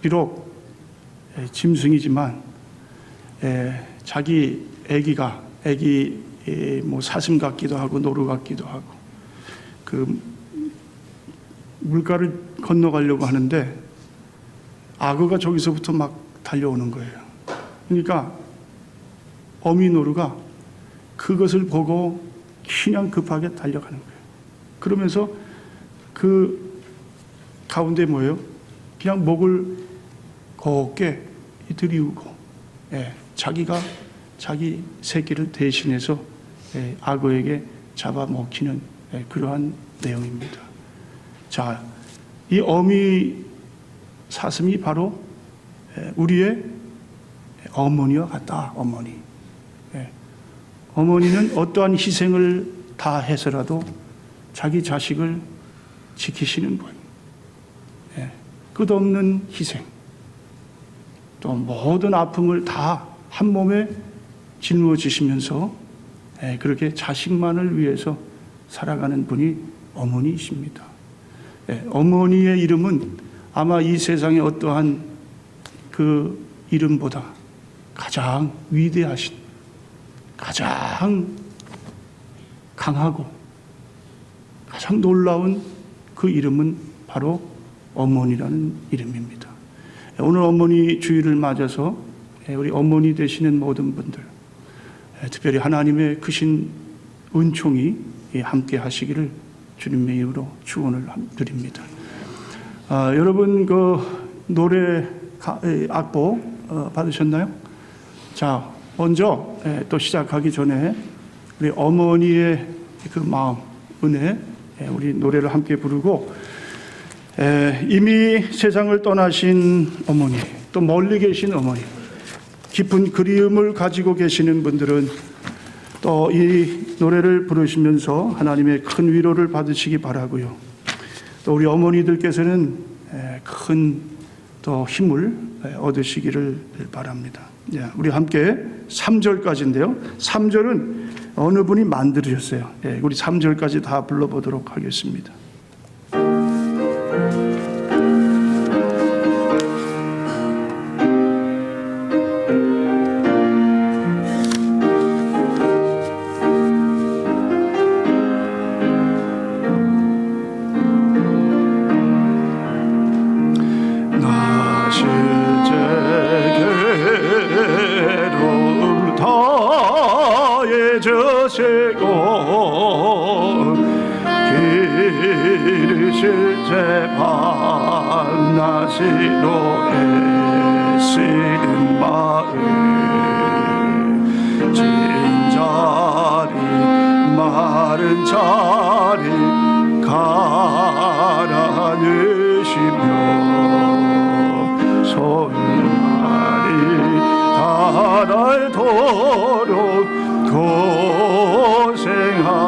비록 짐승이지만 자기 애기 뭐 사슴 같기도 하고 노루 같기도 하고 그 물가를 건너가려고 하는데 악어가 저기서부터 막 달려오는 거예요. 그러니까 어미 노루가 그것을 보고 그냥 급하게 달려가는 거예요. 그러면서 그 가운데 뭐예요? 그냥 목을 곱게 들이우고 자기가 자기 새끼를 대신해서 악어에게 잡아먹히는 그러한 내용입니다. 자, 이 어미 사슴이 바로 우리의 어머니와 같다. 어머니는 어떠한 희생을 다 해서라도 자기 자식을 지키시는 분. 끝없는 희생. 또 모든 아픔을 다 한 몸에 짊어지시면서 그렇게 자식만을 위해서 살아가는 분이 어머니이십니다. 어머니의 이름은 아마 이 세상의 어떠한 그 이름보다 가장 위대하신, 가장 강하고 가장 놀라운 그 이름은 바로 어머니라는 이름입니다. 오늘 어머니 주일을 맞아서 우리 어머니 되시는 모든 분들, 특별히 하나님의 크신 은총이 함께 하시기를 주님의 이름으로 축원을 드립니다. 여러분 그 노래 악보 받으셨나요? 자, 먼저 또 시작하기 전에 우리 어머니의 그 마음, 은혜, 우리 노래를 함께 부르고 이미 세상을 떠나신 어머니, 또 멀리 계신 어머니, 깊은 그리움을 가지고 계시는 분들은 또 이 노래를 부르시면서 하나님의 큰 위로를 받으시기 바라고요. 또 우리 어머니들께서는 큰 또 힘을 얻으시기를 바랍니다. 우리 함께 3절까지인데요. 3절은 어느 분이 만들으셨어요. 우리 3절까지 다 불러보도록 하겠습니다. 실제 밤낮으로 애쓰는 마음 진자리 마른 자리 가라앉으시며 손날이 닳도록 고생하시네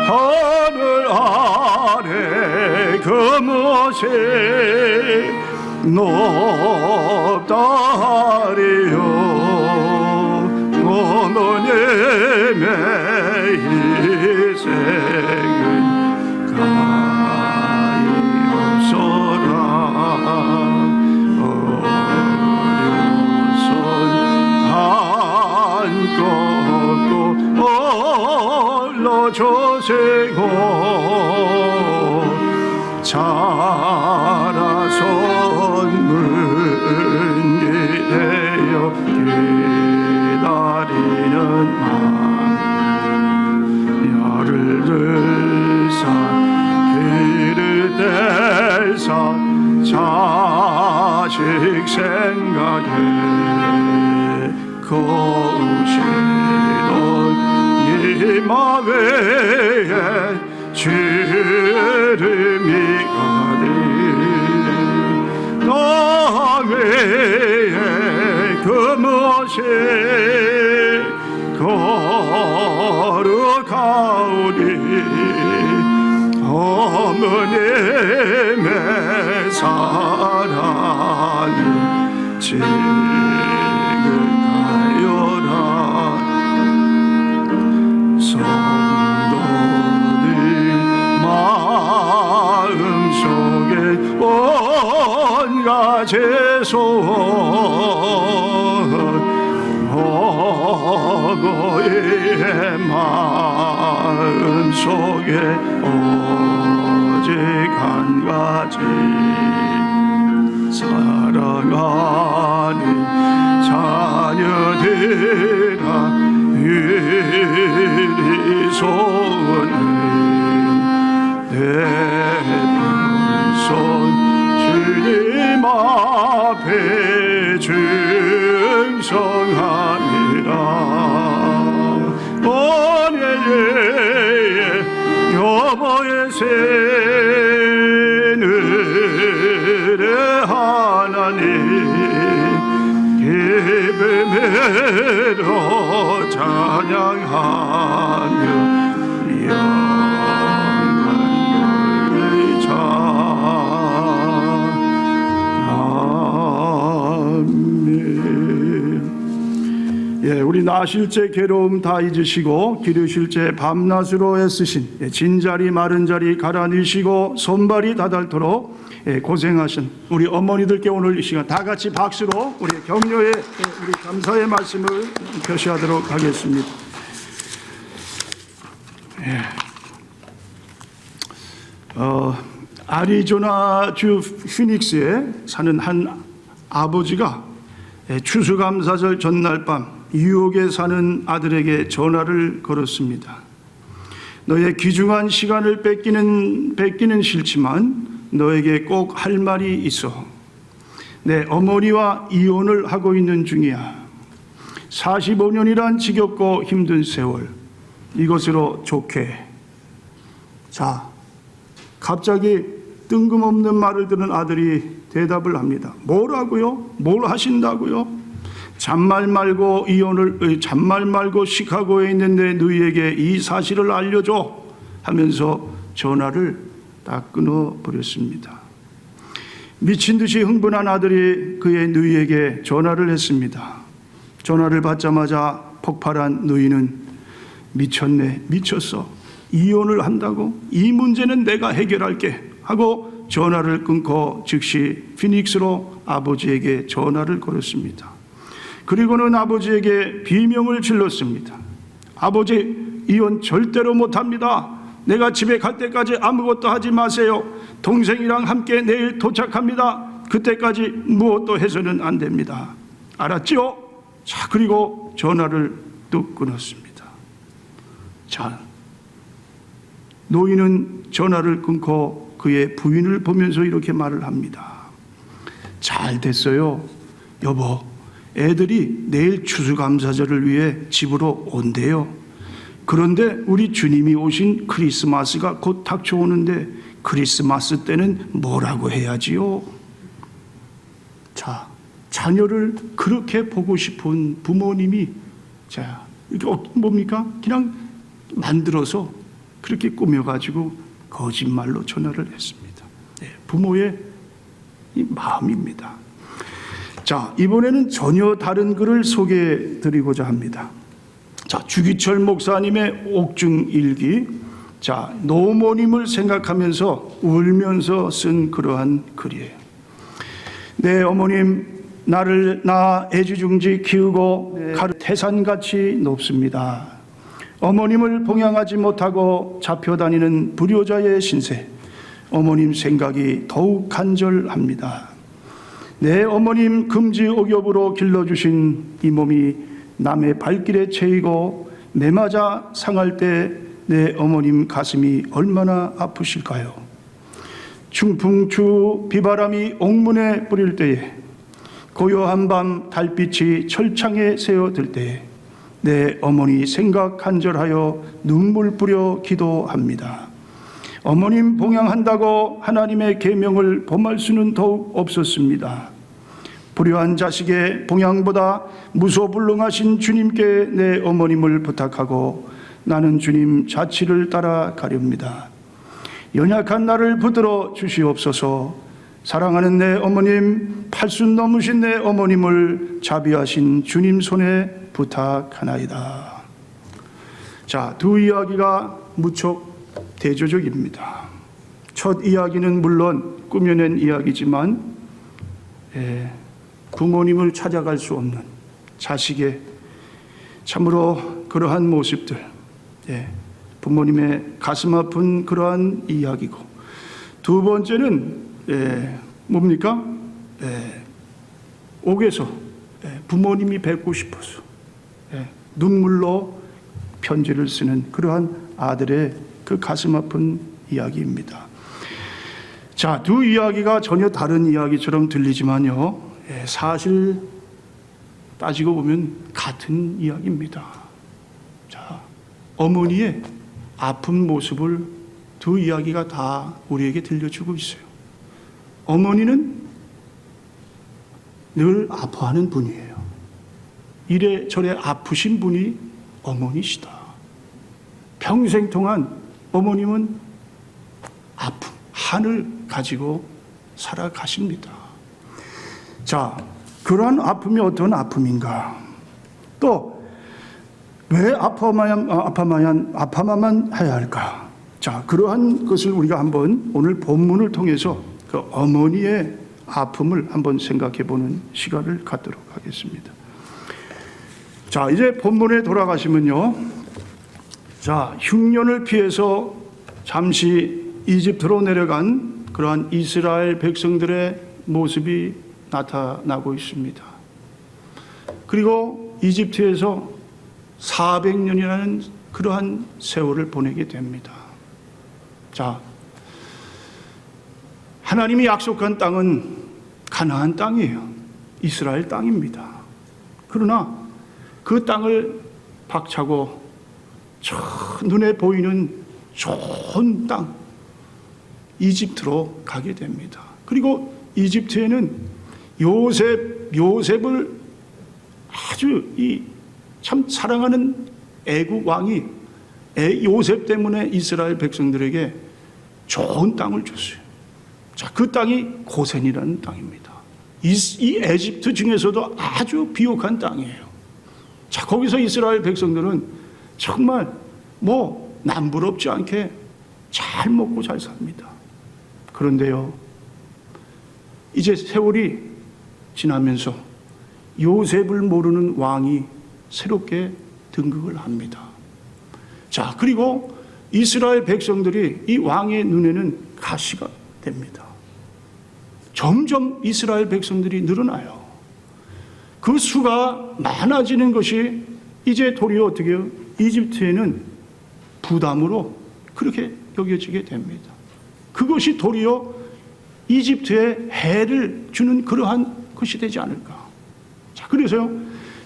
하늘 아래 그무엇이 높다리요 어머님의 희생은 가엾어라 어려운 손 홀로 조세고 자라선 문기되어 기다리는 마음 열을 들사 길을 뗄사 자식 생각에 거우시던 마음에 주름이 가득 나 외에 그무엇이 거룩하오니 어머님의 사랑이 지극하여라 성도들 마음속에 너의 마음 속에 오직 한 가지 사랑하는 자녀들아 이리 소원을 내 손 주님 앞에 충성하니라. 오늘의 여보의 새늘의 하나님 기쁨으로 찬양하며 영광을 자. 예, 우리 나실 때 괴로움 다 잊으시고 기르실 때 밤낮으로 애쓰신 진자리 마른 자리 갈아넣으시고 손발이 다닳도록 고생하신 우리 어머니들께 오늘 이 시간 다 같이 박수로 우리 격려의 우리 감사의 말씀을 표시하도록 하겠습니다. 예. 아리조나주 피닉스에 사는 한 아버지가 추수감사절 전날 밤 뉴욕에 사는 아들에게 전화를 걸었습니다. 너의 귀중한 시간을 뺏기는 싫지만 너에게 꼭 할 말이 있어. 내 어머니와 이혼을 하고 있는 중이야. 45년이란 지겹고 힘든 세월 이것으로 좋게. 자, 갑자기 뜬금없는 말을 들은 아들이 대답을 합니다. 뭐라고요? 뭘 하신다고요? 잔말 말고 시카고에 있는 내 누이에게 이 사실을 알려줘 하면서 전화를 딱 끊어버렸습니다. 미친 듯이 흥분한 아들이 그의 누이에게 전화를 했습니다. 전화를 받자마자 폭발한 누이는 미쳤네, 미쳤어. 이혼을 한다고? 이 문제는 내가 해결할게 하고 전화를 끊고 즉시 피닉스로 아버지에게 전화를 걸었습니다. 그리고는 아버지에게 비명을 질렀습니다. 아버지, 이혼 절대로 못합니다. 내가 집에 갈 때까지 아무것도 하지 마세요. 동생이랑 함께 내일 도착합니다. 그때까지 무엇도 해서는 안 됩니다. 알았죠? 자, 그리고 전화를 뚝 끊었습니다. 자, 노인은 전화를 끊고 그의 부인을 보면서 이렇게 말을 합니다. 잘 됐어요. 여보, 애들이 내일 추수감사절을 위해 집으로 온대요. 그런데 우리 주님이 오신 크리스마스가 곧 닥쳐오는데 크리스마스 때는 뭐라고 해야지요? 자, 자녀를 그렇게 보고 싶은 부모님이 자, 이게 뭡니까? 그냥 만들어서 그렇게 꾸며가지고 거짓말로 전화를 했습니다. 네, 부모의 이 마음입니다. 자, 이번에는 전혀 다른 글을 소개해 드리고자 합니다. 자, 주기철 목사님의 옥중일기. 자, 노모님을 생각하면서 울면서 쓴 그러한 글이에요. 내 어머님, 나 애지중지 키우고 태산같이 높습니다. 어머님을 봉양하지 못하고 잡혀다니는 불효자의 신세, 어머님 생각이 더욱 간절합니다. 내 어머님 금지옥엽으로 길러주신 이 몸이 남의 발길에 채이고 매맞아 상할 때 내 어머님 가슴이 얼마나 아프실까요? 충풍추 비바람이 옥문에 뿌릴 때에 고요한 밤 달빛이 철창에 새어들 때에 내 어머니 생각 간절하여 눈물 뿌려 기도합니다. 어머님 봉양한다고 하나님의 계명을 범할 수는 더욱 없었습니다. 불효한 자식의 봉양보다 무소불능하신 주님께 내 어머님을 부탁하고 나는 주님 자치를 따라가렵니다. 연약한 나를 붙들어 주시옵소서. 사랑하는 내 어머님, 팔순 넘으신 내 어머님을 자비하신 주님 손에 부탁하나이다. 자, 두 이야기가 무척 대조적입니다. 첫 이야기는 물론 꾸며낸 이야기지만 부모님을 찾아갈 수 없는 자식의 참으로 그러한 모습들, 부모님의 가슴 아픈 그러한 이야기고, 두 번째는 뭡니까? 옥에서 부모님이 뵙고 싶어서 눈물로 편지를 쓰는 그러한 아들의 그 가슴 아픈 이야기입니다. 자, 두 이야기가 전혀 다른 이야기처럼 들리지만요, 사실 따지고 보면 같은 이야기입니다. 자, 어머니의 아픈 모습을 두 이야기가 다 우리에게 들려주고 있어요. 어머니는 늘 아파하는 분이에요. 이래저래 아프신 분이 어머니시다. 평생 동안 어머님은 아픔, 한을 가지고 살아가십니다. 자, 그러한 아픔이 어떤 아픔인가? 또 왜 아파만 해야 할까? 자, 그러한 것을 우리가 한번 오늘 본문을 통해서 그 어머니의 아픔을 한번 생각해 보는 시간을 갖도록 하겠습니다. 자, 이제 본문에 돌아가시면요. 자, 흉년을 피해서 잠시 이집트로 내려간 그러한 이스라엘 백성들의 모습이 나타나고 있습니다. 그리고 이집트에서 400년이라는 그러한 세월을 보내게 됩니다. 자, 하나님이 약속한 땅은 가나안 땅이에요. 이스라엘 땅입니다. 그러나 그 땅을 박차고 저 눈에 보이는 좋은 땅 이집트로 가게 됩니다. 그리고 이집트에는 요셉을 아주 참 사랑하는 애국 왕이 요셉 때문에 이스라엘 백성들에게 좋은 땅을 줬어요. 자, 그 땅이 고센이라는 땅입니다. 이 에집트 중에서도 아주 비옥한 땅이에요. 자, 거기서 이스라엘 백성들은 정말 남부럽지 않게 잘 먹고 잘 삽니다. 그런데요, 이제 세월이 지나면서 요셉을 모르는 왕이 새롭게 등극을 합니다. 자, 그리고 이스라엘 백성들이 이 왕의 눈에는 가시가 됩니다. 점점 이스라엘 백성들이 늘어나요. 그 수가 많아지는 것이 이제 도리어 어떻게 해요? 이집트에는 부담으로 그렇게 여겨지게 됩니다. 그것이 도리어 이집트에 해를 주는 그러한 것이 되지 않을까. 자, 그래서요,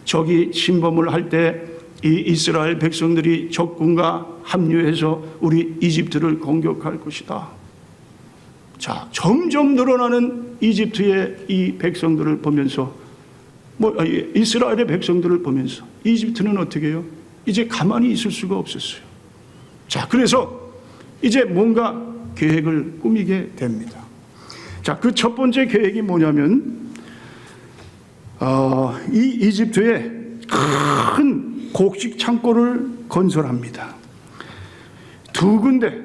저기 침범을 할 때 이 이스라엘 백성들이 적군과 합류해서 우리 이집트를 공격할 것이다. 자, 점점 늘어나는 이집트의 이 백성들을 보면서 이스라엘의 백성들을 보면서 이집트는 어떻게 해요? 이제 가만히 있을 수가 없었어요. 자, 그래서 이제 뭔가 계획을 꾸미게 됩니다. 자, 그 첫 번째 계획이 뭐냐면 이 이집트에 큰 곡식 창고를 건설합니다. 두 군데,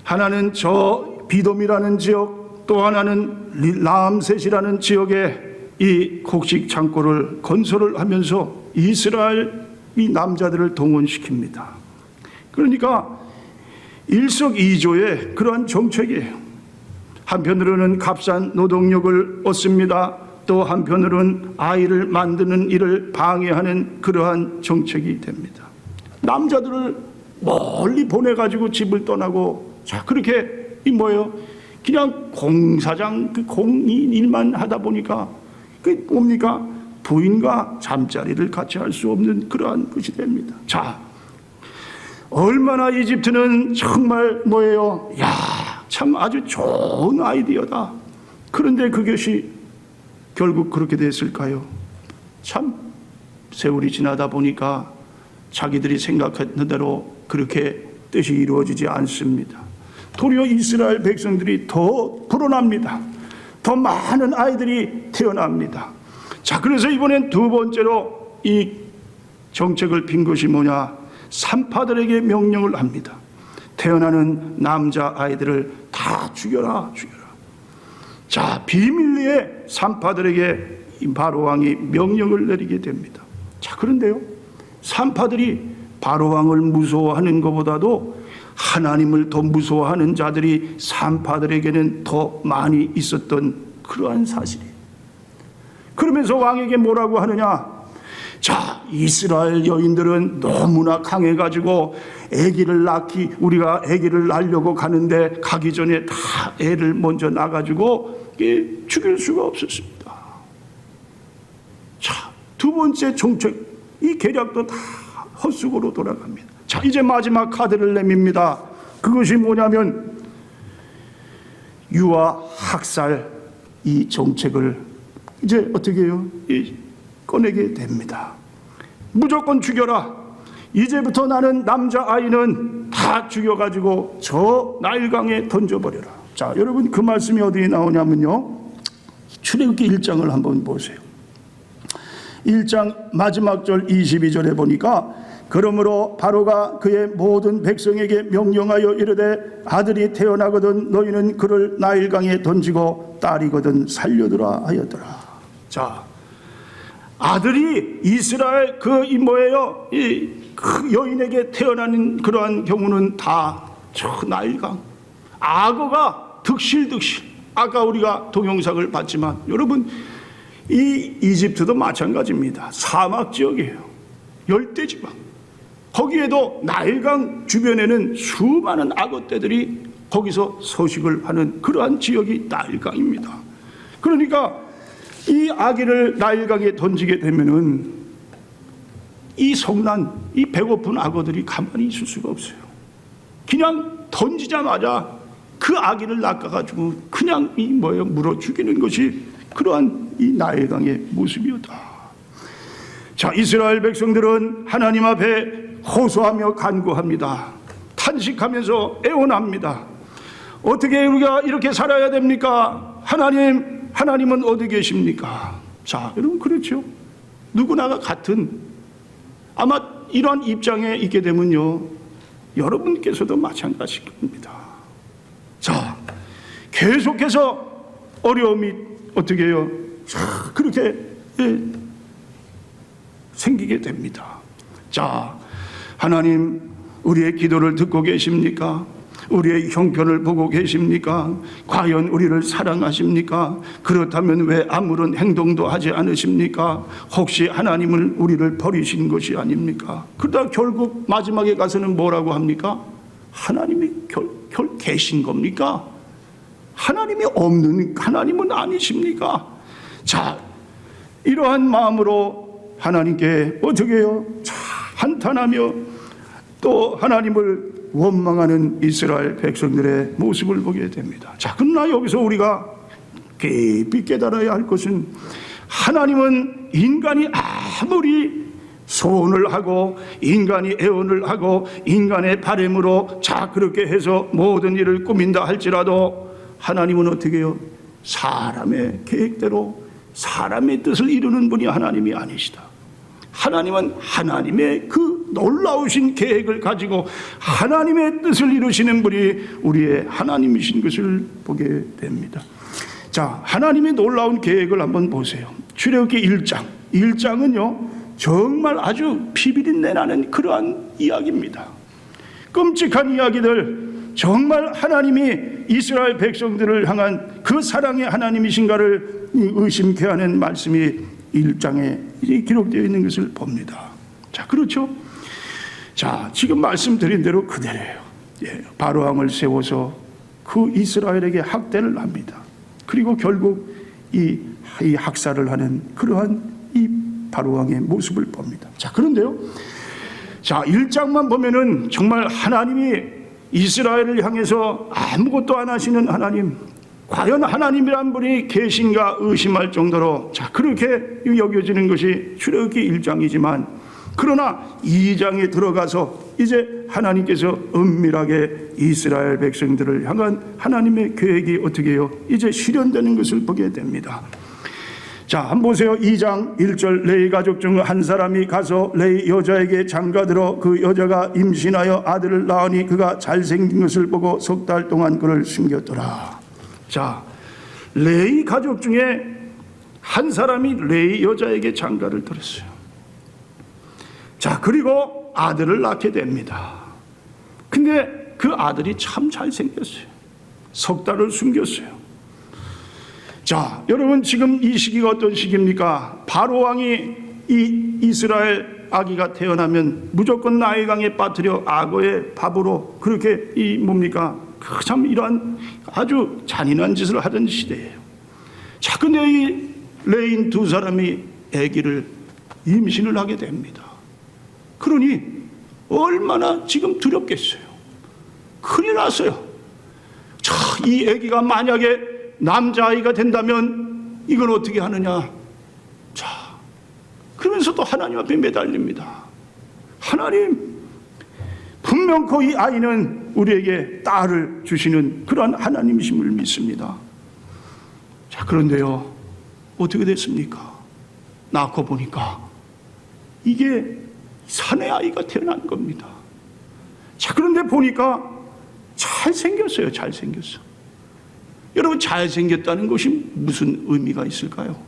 하나는 저 비돔이라는 지역, 또 하나는 라암셋이라는 지역에 이 곡식 창고를 건설을 하면서 이스라엘 이 남자들을 동원시킵니다. 그러니까 일석이조의 그러한 정책이에요. 한편으로는 값싼 노동력을 얻습니다. 또 한편으로는 아이를 만드는 일을 방해하는 그러한 정책이 됩니다. 남자들을 멀리 보내가지고 집을 떠나고, 자, 그렇게 그냥 공사장 공인 일만 하다 보니까 뭡니까? 부인과 잠자리를 같이 할 수 없는 그러한 것이 됩니다. 자, 얼마나 이집트는 정말 참 아주 좋은 아이디어다. 그런데 그것이 결국 그렇게 됐을까요? 참 세월이 지나다 보니까 자기들이 생각했던 대로 그렇게 뜻이 이루어지지 않습니다. 도리어 이스라엘 백성들이 더 불어납니다. 더 많은 아이들이 태어납니다. 자, 그래서 이번엔 두 번째로 이 정책을 핀 것이 뭐냐? 산파들에게 명령을 합니다. 태어나는 남자 아이들을 다 죽여라. 자, 비밀리에 산파들에게 이 바로 왕이 명령을 내리게 됩니다. 자, 그런데요, 산파들이 바로왕을 무서워하는 것보다도 하나님을 더 무서워하는 자들이 산파들에게는 더 많이 있었던 그러한 사실이에요. 그러면서 왕에게 뭐라고 하느냐? 자, 이스라엘 여인들은 너무나 강해가지고 우리가 아기를 낳으려고 가는데 가기 전에 다 애를 먼저 낳아가지고 죽일 수가 없었습니다. 자, 두 번째 정책, 이 계략도 다 헛수고로 돌아갑니다. 자, 이제 마지막 카드를 내밉니다. 그것이 뭐냐면 유아 학살 이 정책을 이제 어떻게 해요? 꺼내게 됩니다. 무조건 죽여라. 이제부터 나는 남자아이는 다 죽여가지고 저 나일강에 던져버려라. 자, 여러분 그 말씀이 어디에 나오냐면요, 출애굽기 1장을 한번 보세요. 1장 마지막 절 22절에 보니까 그러므로 바로가 그의 모든 백성에게 명령하여 이르되 아들이 태어나거든 너희는 그를 나일강에 던지고 딸이거든 살려두라 하였더라. 자, 아들이 이스라엘 그 여인에게 태어나는 그러한 경우는 다 저 나일강, 악어가 득실득실. 아까 우리가 동영상을 봤지만 여러분, 이 이집트도 마찬가지입니다. 사막 지역이에요. 열대지방. 거기에도 나일강 주변에는 수많은 악어떼들이 거기서 서식을 하는 그러한 지역이 나일강입니다. 그러니까 이 아기를 나일강에 던지게 되면은 이 성난, 이 배고픈 악어들이 가만히 있을 수가 없어요. 그냥 던지자마자 그 아기를 낚아가지고 그냥 물어 죽이는 것이 그러한 이 나일강의 모습이었다. 자, 이스라엘 백성들은 하나님 앞에 호소하며 간구합니다. 탄식하면서 애원합니다. 어떻게 우리가 이렇게 살아야 됩니까? 하나님은 어디 계십니까? 자, 여러분, 그렇죠. 누구나가 같은 아마 이러한 입장에 있게 되면요, 여러분께서도 마찬가지일 겁니다. 자, 계속해서 어려움이 어떻게 해요? 그렇게 생기게 됩니다. 자, 하나님, 우리의 기도를 듣고 계십니까? 우리의 형편을 보고 계십니까? 과연 우리를 사랑하십니까? 그렇다면 왜 아무런 행동도 하지 않으십니까? 혹시 하나님은 우리를 버리신 것이 아닙니까? 그러다 결국 마지막에 가서는 뭐라고 합니까? 하나님이 계신 겁니까? 하나님이 없는 하나님은 아니십니까? 자, 이러한 마음으로 하나님께 어떻게 해요? 한탄하며 또 하나님을 원망하는 이스라엘 백성들의 모습을 보게 됩니다. 자, 그러나 여기서 우리가 깊이 깨달아야 할 것은 하나님은 인간이 아무리 소원을 하고 인간이 애원을 하고 인간의 바람으로 자 그렇게 해서 모든 일을 꾸민다 할지라도 하나님은 어떻게 해요? 사람의 계획대로 사람의 뜻을 이루는 분이 하나님이 아니시다. 하나님은 하나님의 그 놀라우신 계획을 가지고 하나님의 뜻을 이루시는 분이 우리의 하나님이신 것을 보게 됩니다. 자, 하나님의 놀라운 계획을 한번 보세요. 출애굽기 1장은요 정말 아주 피비린내 나는 그러한 이야기입니다. 끔찍한 이야기들, 정말 하나님이 이스라엘 백성들을 향한 그 사랑의 하나님이신가를 의심케 하는 말씀이 1장에 기록되어 있는 것을 봅니다. 자, 그렇죠? 자, 지금 말씀드린 대로 그대로예요. 바로왕을 세워서 그 이스라엘에게 학대를 합니다. 그리고 결국 이 학살을 하는 그러한 이 바로왕의 모습을 봅니다. 자, 그런데요, 자, 1장만 보면은 정말 하나님이 이스라엘을 향해서 아무것도 안 하시는 하나님, 과연 하나님이란 분이 계신가 의심할 정도로 자 그렇게 여겨지는 것이 출애굽기 1장이지만, 그러나 2장에 들어가서 이제 하나님께서 은밀하게 이스라엘 백성들을 향한 하나님의 계획이 어떻게 해요? 이제 실현되는 것을 보게 됩니다. 자, 한번 보세요. 2장 1절, 레위 가족 중 한 사람이 가서 레위 여자에게 장가들어 그 여자가 임신하여 아들을 낳으니 그가 잘생긴 것을 보고 3달 동안 그를 숨겼더라. 자, 레위 가족 중에 한 사람이 레위 여자에게 장가를 들었어요. 자, 그리고 아들을 낳게 됩니다. 근데 그 아들이 참 잘생겼어요. 석 달을 숨겼어요. 자, 여러분 지금 이 시기가 어떤 시기입니까? 바로 왕이 이 이스라엘 아기가 태어나면 무조건 나일강에 빠뜨려 악어의 밥으로 그렇게 이 뭡니까? 참 이러한 아주 잔인한 짓을 하던 시대예요. 자, 근데 이 레인 두 사람이 아기를 임신을 하게 됩니다. 그러니 얼마나 지금 두렵겠어요. 큰일 났어요. 자, 이 아기가 만약에 남자아이가 된다면 이건 어떻게 하느냐. 자, 그러면서 또 하나님 앞에 매달립니다. 하나님, 분명코 이 아이는 우리에게 딸을 주시는 그러한 하나님이심을 믿습니다. 자, 그런데요, 어떻게 됐습니까? 낳고 보니까 이게 사내 아이가 태어난 겁니다. 자, 그런데 보니까 잘생겼어요. 잘생겼어. 여러분, 잘생겼다는 것이 무슨 의미가 있을까요?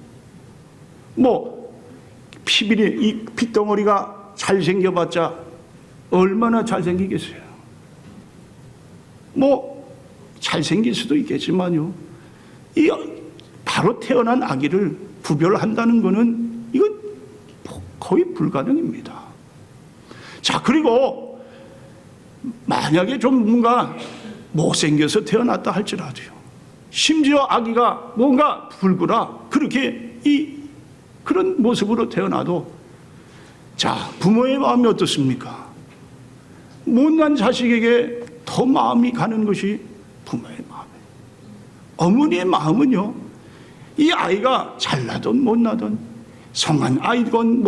피비린 이 핏덩어리가 잘생겨봤자 얼마나 잘생기겠어요? 잘생길 수도 있겠지만요, 이 바로 태어난 아기를 구별한다는 것은 이건 거의 불가능입니다. 자, 그리고 만약에 좀 뭔가 못생겨서 태어났다 할지라도요, 심지어 아기가 뭔가 붉으라 그렇게 그런 모습으로 태어나도, 자, 부모의 마음이 어떻습니까? 못난 자식에게 더 마음이 가는 것이 부모의 마음이에요. 어머니의 마음은요, 이 아이가 잘나든 못나든 성한 아이건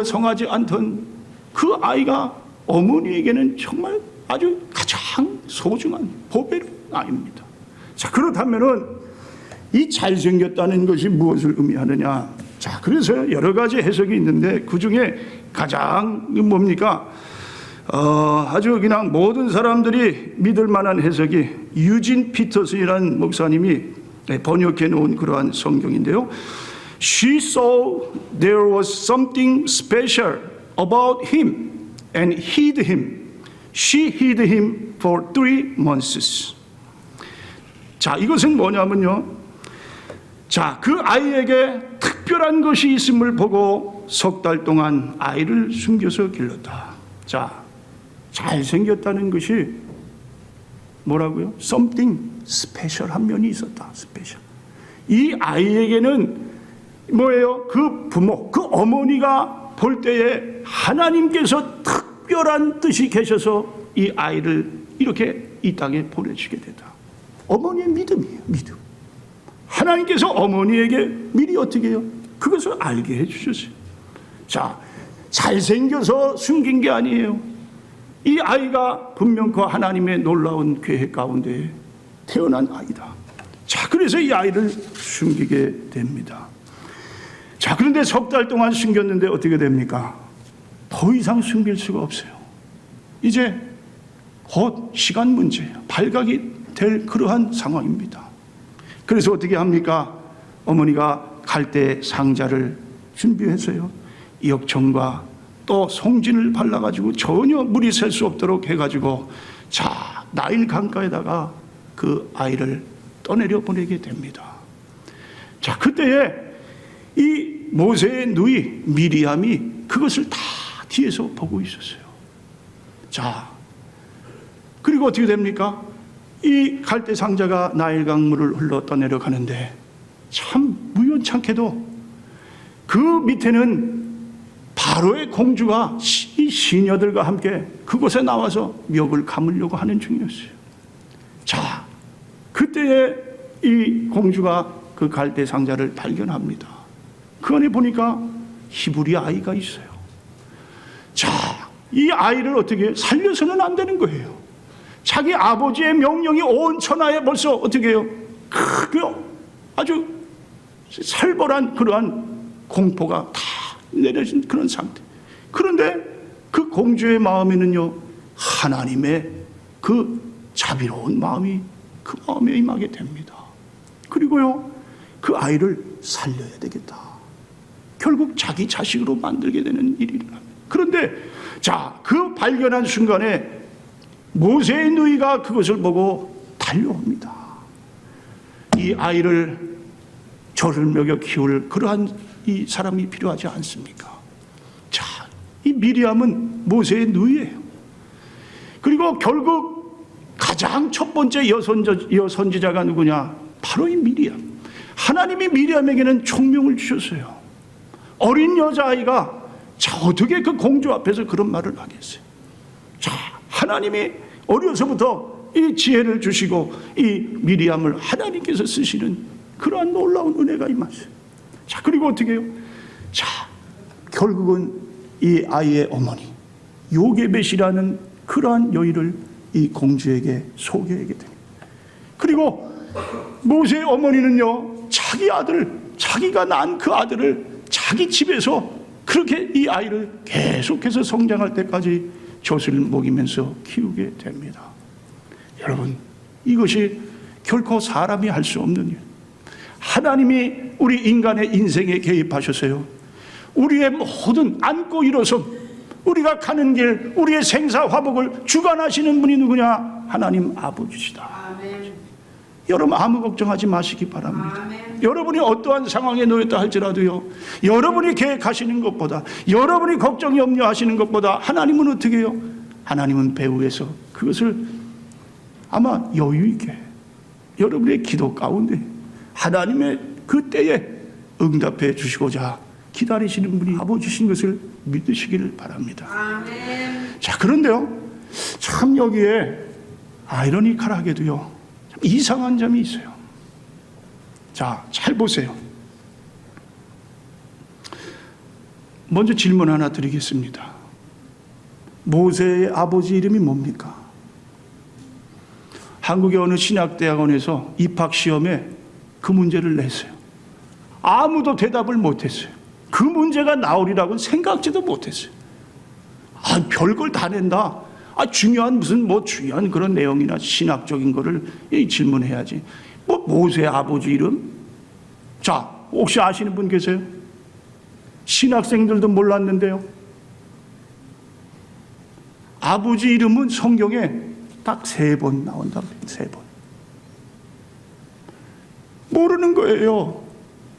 성하지 않든 그 아이가 어머니에게는 정말 아주 가장 소중한 보배로운 아이입니다. 자, 그렇다면은 이 잘생겼다는 것이 무엇을 의미하느냐? 자, 그래서 여러 가지 해석이 있는데 그 중에 가장 뭡니까? 아주 그냥 모든 사람들이 믿을 만한 해석이 유진 피터슨이라는 목사님이 번역해 놓은 그러한 성경인데요. She saw there was something special about him and hid him. She hid him for 3 months. 자, 이것은 뭐냐면요, 자, 그 아이에게 특별한 것이 있음을 보고 석 달 동안 아이를 숨겨서 길렀다. 자, 잘생겼다는 것이 뭐라고요? Something 스페셜한 면이 있었다. 스페셜. 이 아이에게는 뭐예요? 그 부모, 그 어머니가 볼 때에 하나님께서 특별한 뜻이 계셔서 이 아이를 이렇게 이 땅에 보내주게 되다. 어머니의 믿음이에요. 믿음. 하나님께서 어머니에게 미리 어떻게 해요? 그것을 알게 해주셨어요. 자, 잘생겨서 숨긴 게 아니에요. 이 아이가 분명 그 하나님의 놀라운 계획 가운데 태어난 아이다. 자, 그래서 이 아이를 숨기게 됩니다. 자, 그런데 석 달 동안 숨겼는데 어떻게 됩니까? 더 이상 숨길 수가 없어요. 이제 곧 시간 문제예요. 발각이 될 그러한 상황입니다. 그래서 어떻게 합니까? 어머니가 갈대 상자를 준비해서요, 역청과 또 송진을 발라가지고 전혀 물이 셀 수 없도록 해가지고, 자, 나일 강가에다가 그 아이를 떠내려 보내게 됩니다. 자, 그때에 이 모세의 누이 미리암이 그것을 다 뒤에서 보고 있었어요. 자, 그리고 어떻게 됩니까? 이 갈대 상자가 나일 강물을 흘러 떠내려 가는데 참 우연찮게도 그 밑에는 바로의 공주가 이 시녀들과 함께 그곳에 나와서 멱을 감으려고 하는 중이었어요. 자, 그때에 이 공주가 그 갈대 상자를 발견합니다. 그 안에 보니까 히브리 아이가 있어요. 자, 이 아이를 어떻게 살려서는 안 되는 거예요. 자기 아버지의 명령이 온 천하에 벌써 어떻게 해요? 크게 아주 살벌한 그러한 공포가 다 내려진 그런 상태. 그런데 그 공주의 마음에는요, 하나님의 그 자비로운 마음이 그 마음에 임하게 됩니다. 그리고요, 그 아이를 살려야 되겠다. 결국 자기 자식으로 만들게 되는 일이 일어납니다. 그런데 자, 그 발견한 순간에 모세의 누이가 그것을 보고 달려옵니다. 이 아이를 저를 먹여 키울 그러한 이 사람이 필요하지 않습니까? 자, 이 미리암은 모세의 누이예요. 그리고 결국 가장 첫 번째 여선지자가 누구냐? 바로 이 미리암. 하나님이 미리암에게는 총명을 주셨어요. 어린 여자아이가 자, 어떻게 그 공주 앞에서 그런 말을 하겠어요? 자, 하나님이 어려서부터 이 지혜를 주시고 이 미리암을 하나님께서 쓰시는 그러한 놀라운 은혜가 임하세요. 자, 그리고 어떻게 해요? 자, 결국은 이 아이의 어머니 요게벳이라는 그러한 여인을 이 공주에게 소개하게 됩니다. 그리고 모세의 어머니는요, 자기 아들, 자기가 낳은 그 아들을 자기 집에서 그렇게 이 아이를 계속해서 성장할 때까지 젖을 먹이면서 키우게 됩니다. 여러분, 이것이 결코 사람이 할 수 없는 일. 하나님이 우리 인간의 인생에 개입하셔서요, 우리의 모든 안고 일어선 우리가 가는 길, 우리의 생사화복을 주관하시는 분이 누구냐? 하나님 아버지시다. 아멘. 여러분, 아무 걱정하지 마시기 바랍니다. 아멘. 여러분이 어떠한 상황에 놓였다 할지라도요, 여러분이 계획하시는 것보다, 여러분이 걱정 염려하시는 것보다 하나님은 어떻게 해요? 하나님은 배후에서 그것을 아마 여유 있게 여러분의 기도 가운데 하나님의 그 때에 응답해 주시고자 기다리시는 분이 아버지신 것을 믿으시기를 바랍니다. 아멘. 자, 그런데요, 참 여기에 아이러니컬하게도요, 참 이상한 점이 있어요. 자, 잘 보세요. 먼저 질문 하나 드리겠습니다. 모세의 아버지 이름이 뭡니까? 한국의 어느 신학대학원에서 입학시험에 그 문제를 냈어요. 아무도 대답을 못했어요. 그 문제가 나오리라고는 생각지도 못했어요. 아, 별걸 다 낸다. 아, 중요한 무슨 뭐 중요한 그런 내용이나 신학적인 거를 질문해야지. 뭐 모세의 아버지 이름? 자, 혹시 아시는 분 계세요? 신학생들도 몰랐는데요. 아버지 이름은 성경에 딱 3번 나온다고 해요. 3번. 모르는 거예요.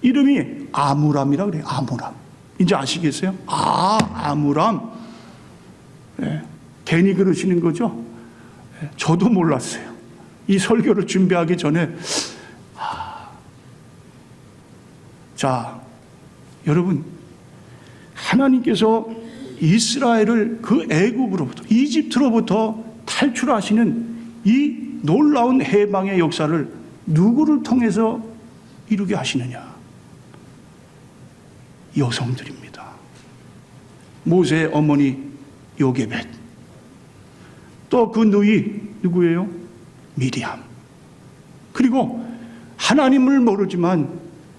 이름이 아므람이라고 그래요. 아므람. 이제 아시겠어요? 아, 아므람. 네. 괜히 그러시는 거죠? 네. 저도 몰랐어요. 이 설교를 준비하기 전에. 자, 여러분, 하나님께서 이스라엘을 그 애국으로부터, 이집트로부터 탈출하시는 이 놀라운 해방의 역사를 누구를 통해서 이루게 하시느냐? 여성들입니다. 모세의 어머니 요게벳, 또 그 누이 누구예요? 미리암. 그리고 하나님을 모르지만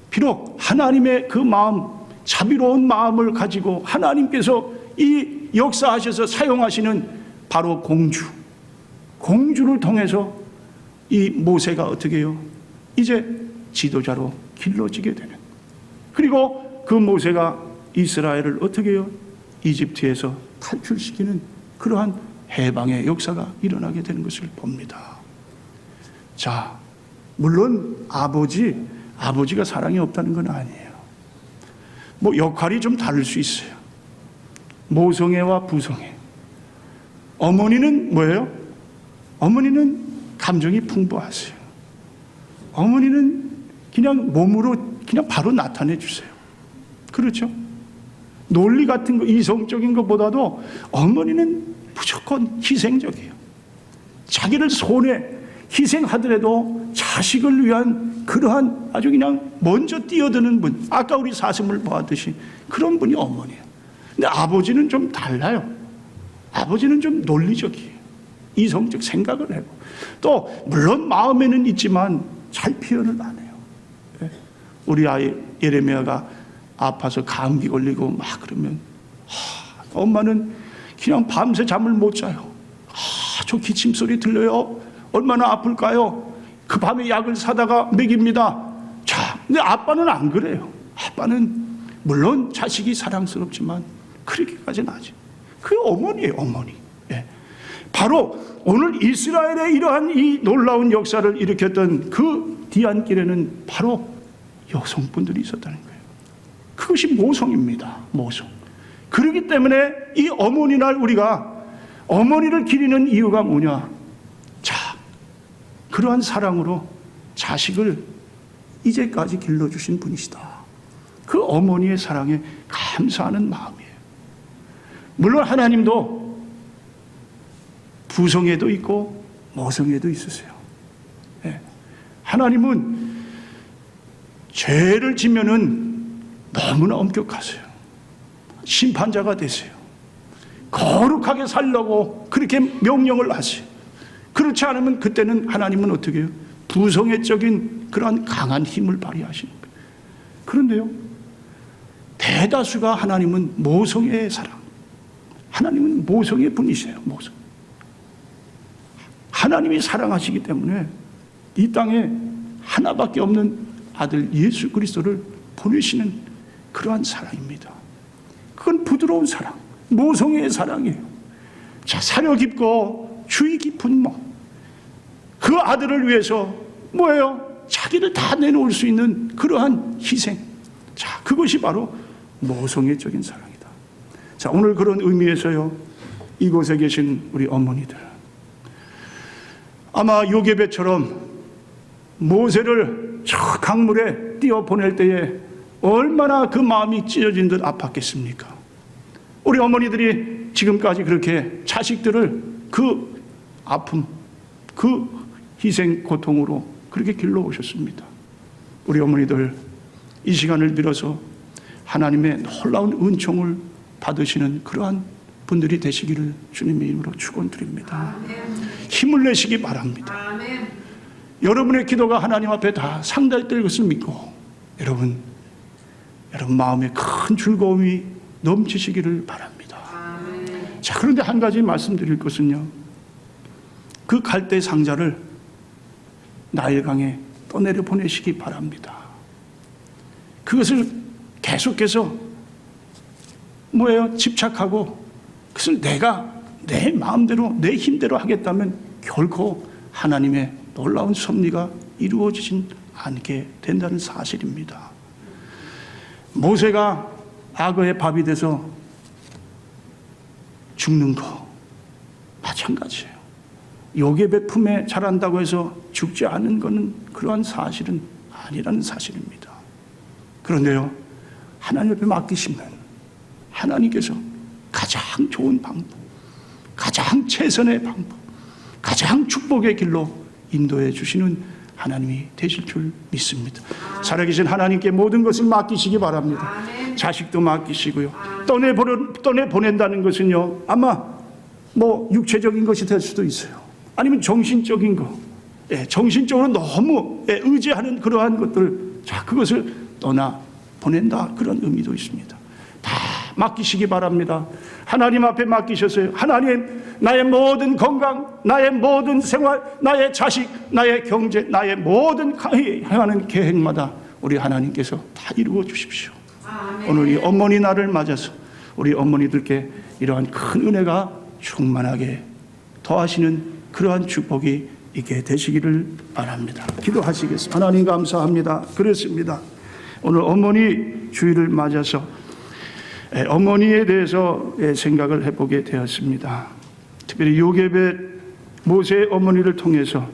비록 하나님의 그 마음, 자비로운 마음을 가지고 하나님께서 이 역사하셔서 사용하시는 바로 공주를 통해서 이 모세가 어떻게 해요? 이제 지도자로 길러지게 되는. 그리고 그 모세가 이스라엘을 어떻게 해요? 이집트에서 탈출시키는 그러한 해방의 역사가 일어나게 되는 것을 봅니다. 자, 물론 아버지가 사랑이 없다는 건 아니에요. 뭐 역할이 좀 다를 수 있어요. 모성애와 부성애. 어머니는 뭐예요? 어머니는 감정이 풍부하세요. 어머니는 그냥 몸으로 그냥 바로 나타내 주세요. 그렇죠? 논리 같은 거, 이성적인 것보다도 어머니는 무조건 희생적이에요. 자기를 손에 희생하더라도 자식을 위한 그러한 아주 그냥 먼저 뛰어드는 분, 아까 우리 사슴을 보았듯이 그런 분이 어머니예요. 근데 아버지는 좀 달라요. 아버지는 좀 논리적이에요. 이성적 생각을 하고, 또 물론 마음에는 있지만 잘 표현을 안 해요. 우리 아이 예레미야가 아파서 감기 걸리고 막 그러면 엄마는 그냥 밤새 잠을 못 자요. 저 기침 소리 들려요. 얼마나 아플까요? 그 밤에 약을 사다가 먹입니다. 자, 근데 아빠는 안 그래요. 아빠는 물론 자식이 사랑스럽지만 그렇게까지는 하지. 그 어머니예요, 어머니. 예. 바로 오늘 이스라엘의 이러한 이 놀라운 역사를 일으켰던 그 뒤안길에는 바로 여성분들이 있었다는 거예요. 그것이 모성입니다. 모성. 그렇기 때문에 이 어머니날 우리가 어머니를 기리는 이유가 뭐냐? 자, 그러한 사랑으로 자식을 이제까지 길러주신 분이시다. 그 어머니의 사랑에 감사하는 마음이에요. 물론 하나님도 부성애도 있고 모성애도 있으세요. 예. 하나님은 죄를 지면은 너무나 엄격하세요. 심판자가 되세요. 거룩하게 살려고 그렇게 명령을 하세요. 그렇지 않으면 그때는 하나님은 어떻게 해요? 부성애적인 그러한 강한 힘을 발휘하시는 거예요. 그런데요, 대다수가 하나님은 모성애의 사랑. 하나님은 모성의 분이세요. 모성. 하나님이 사랑하시기 때문에 이 땅에 하나밖에 없는 아들 예수 그리스도를 보내시는 그러한 사랑입니다. 그건 부드러운 사랑, 모성애의 사랑이에요. 자, 사려 깊고 주의 깊은 그 아들을 위해서 뭐예요? 자기를 다 내놓을 수 있는 그러한 희생. 자, 그것이 바로 모성애적인 사랑이다. 자, 오늘 그런 의미에서요, 이곳에 계신 우리 어머니들, 아마 요게벳처럼 모세를 저 강물에 띄워 보낼 때에 얼마나 그 마음이 찢어진 듯 아팠겠습니까? 우리 어머니들이 지금까지 그렇게 자식들을 그 아픔, 그 희생 고통으로 그렇게 길러오셨습니다. 우리 어머니들 이 시간을 빌어서 하나님의 놀라운 은총을 받으시는 그러한 분들이 되시기를 주님의 이름으로 축원드립니다. 힘을 내시기 바랍니다. 아멘. 여러분의 기도가 하나님 앞에 다 상달될 것을 믿고 여러분 마음에 큰 즐거움이 넘치시기를 바랍니다. 아멘. 자, 그런데 한 가지 말씀드릴 것은요, 그 갈대 상자를 나일강에 떠내려 보내시기 바랍니다. 그것을 계속해서 집착하고 그것을 내가 내 마음대로 내 힘대로 하겠다면 결코 하나님의 놀라운 섭리가 이루어지진 않게 된다는 사실입니다. 모세가 악어의 밥이 돼서 죽는 거 마찬가지예요. 요게벳 품에 자란다고 해서 죽지 않은 것은 그러한 사실은 아니라는 사실입니다. 그런데요, 하나님 앞에 맡기시면 하나님께서 가장 좋은 방법, 가장 최선의 방법, 가장 축복의 길로 인도해 주시는 하나님이 되실 줄 믿습니다. 살아계신 하나님께 모든 것을 맡기시기 바랍니다. 자식도 맡기시고요. 떠내 보낸다는 것은요, 아마 육체적인 것이 될 수도 있어요. 아니면 정신적인 거, 정신적으로 너무 의지하는 그러한 것들, 자, 그것을 떠나 보낸다, 그런 의미도 있습니다. 다 맡기시기 바랍니다. 하나님 앞에 맡기셨어요. 하나님, 나의 모든 건강, 나의 모든 생활, 나의 자식, 나의 경제, 나의 모든 행하는 계획마다 우리 하나님께서 다 이루어 주십시오. 아멘. 오늘 이 어머니 날을 맞아서 우리 어머니들께 이러한 큰 은혜가 충만하게 더하시는 그러한 축복이 있게 되시기를 바랍니다. 기도하시겠습니다. 하나님 감사합니다. 그렇습니다. 오늘 어머니 주일을 맞아서 어머니에 대해서 생각을 해보게 되었습니다. 특별히 요게벳 모세의 어머니를 통해서